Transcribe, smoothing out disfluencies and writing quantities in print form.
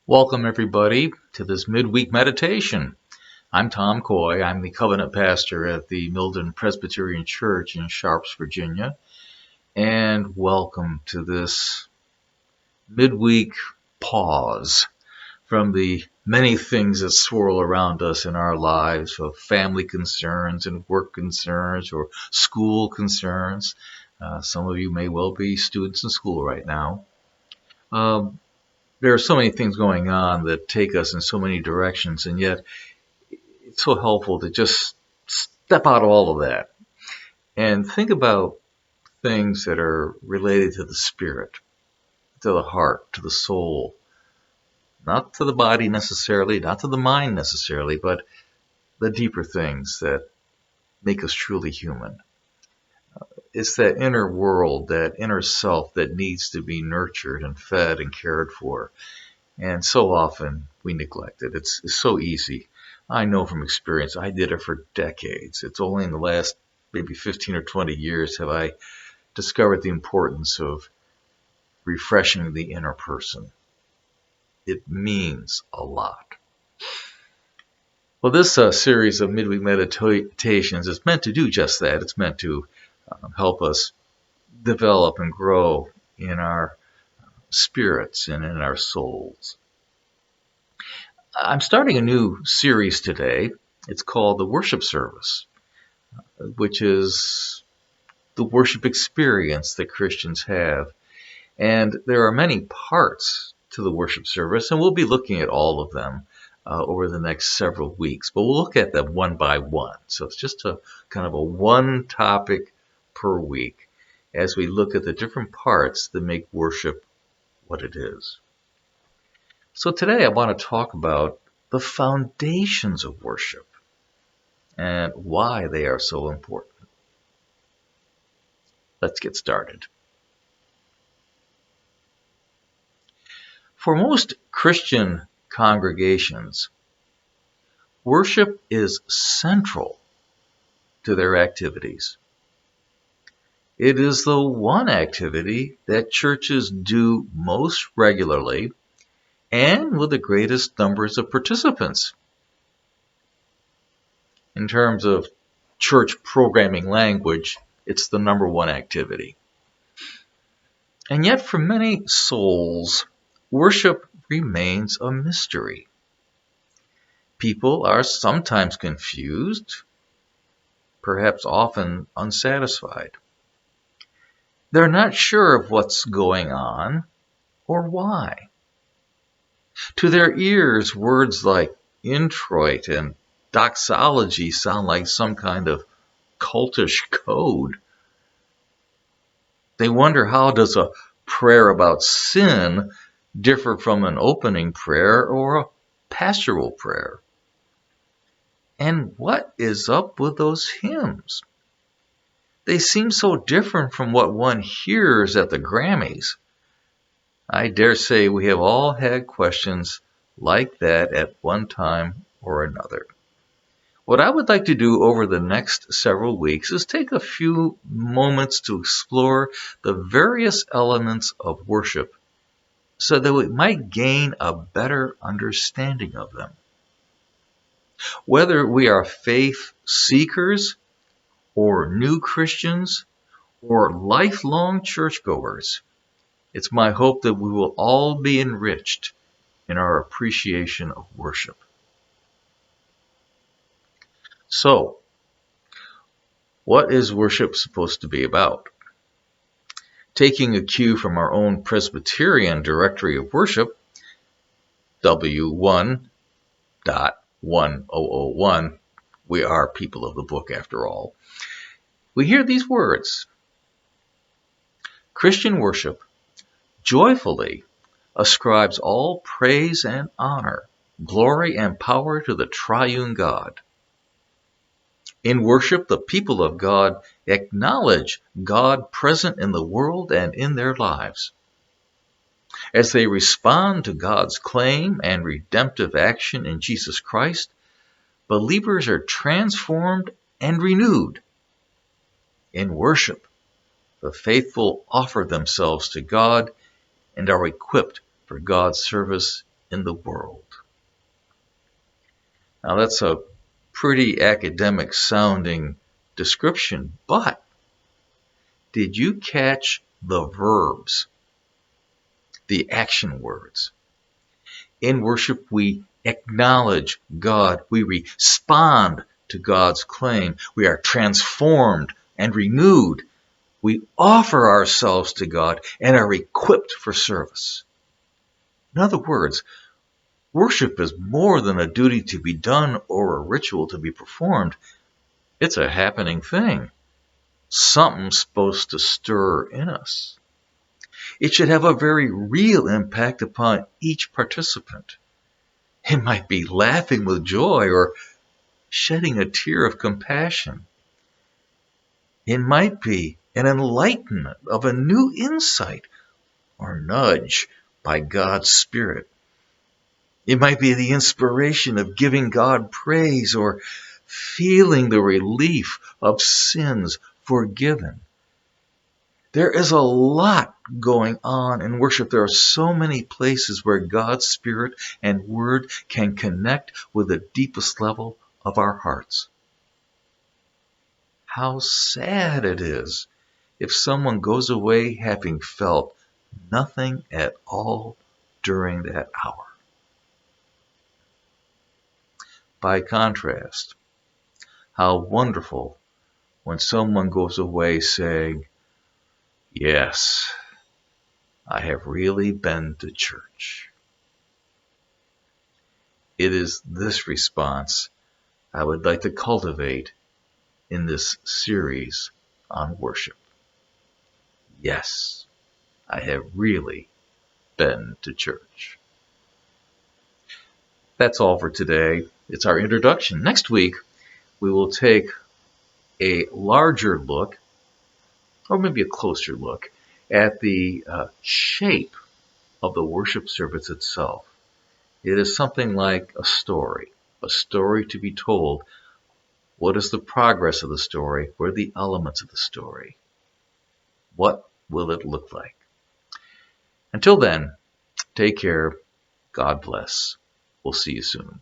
Welcome, everybody, to this midweek meditation. I'm Tom Coy. I'm the covenant pastor at the Milden Presbyterian Church in Sharps, Virginia. And welcome to this midweek pause from the many things that swirl around us in our lives, of family concerns and work concerns or school concerns. Some of you may well be students in school right now. There are so many things going on that take us in so many directions, and yet it's so helpful to just step out of all of that and think about things that are related to the spirit, to the heart, to the soul, not to the body necessarily, not to the mind necessarily, but the deeper things that make us truly human. It's that inner world, that inner self that needs to be nurtured and fed and cared for. And so often we neglect it. It's so easy. I know from experience. I did it for decades. It's only in the last maybe 15 or 20 years have I discovered the importance of refreshing the inner person. It means a lot. Well, this series of midweek meditations is meant to do just that. It's meant to help us develop and grow in our spirits and in our souls. I'm starting a new series today. It's called The Worship Service, which is the worship experience that Christians have. And there are many parts to the worship service, and we'll be looking at all of them over the next several weeks. But we'll look at them one by one. So it's just a kind of a one topic per week as we look at the different parts that make worship what it is. So today I want to talk about the foundations of worship and why they are so important. Let's get started. For most Christian congregations, worship is central to their activities. It is the one activity that churches do most regularly and with the greatest numbers of participants. In terms of church programming language, it's the number one activity. And yet for many souls, worship remains a mystery. People are sometimes confused, perhaps often unsatisfied. They're not sure of what's going on or why. To their ears, words like introit and doxology sound like some kind of cultish code. They wonder, how does a prayer about sin differ from an opening prayer or a pastoral prayer? And what is up with those hymns? They seem so different from what one hears at the Grammys. I dare say we have all had questions like that at one time or another. What I would like to do over the next several weeks is take a few moments to explore the various elements of worship so that we might gain a better understanding of them. Whether we are faith seekers or new Christians or lifelong churchgoers, it's my hope that we will all be enriched in our appreciation of worship. So, what is worship supposed to be about? Taking a cue from our own Presbyterian Directory of Worship, W1.1001, we are people of the book after all, we hear these words: Christian worship joyfully ascribes all praise and honor, glory and power to the triune God. In worship, the people of God acknowledge God present in the world and in their lives. As they respond to God's claim and redemptive action in Jesus Christ, believers are transformed and renewed. In worship, the faithful offer themselves to God and are equipped for God's service in the world. Now that's a pretty academic sounding description, but did you catch the verbs, the action words? In worship, we acknowledge God. We respond to God's claim. We are transformed and renewed. We offer ourselves to God and are equipped for service. In other words, worship is more than a duty to be done or a ritual to be performed. It's a happening thing. Something's supposed to stir in us. It should have a very real impact upon each participant. It might be laughing with joy or shedding a tear of compassion. It might be an enlightenment of a new insight or nudge by God's Spirit. It might be the inspiration of giving God praise or feeling the relief of sins forgiven. There is a lot going on in worship. There are so many places where God's Spirit and Word can connect with the deepest level of our hearts. How sad it is if someone goes away having felt nothing at all during that hour. By contrast, how wonderful when someone goes away saying, "Yes, I have really been to church." It is this response I would like to cultivate in this series on worship. Yes, I have really been to church. That's all for today. It's our introduction. Next week, we will take a larger look, or maybe a closer look, at the shape of the worship service itself. It is something like a story to be told. What is the progress of the story? What are the elements of the story? What will it look like? Until then, take care. God bless. We'll see you soon.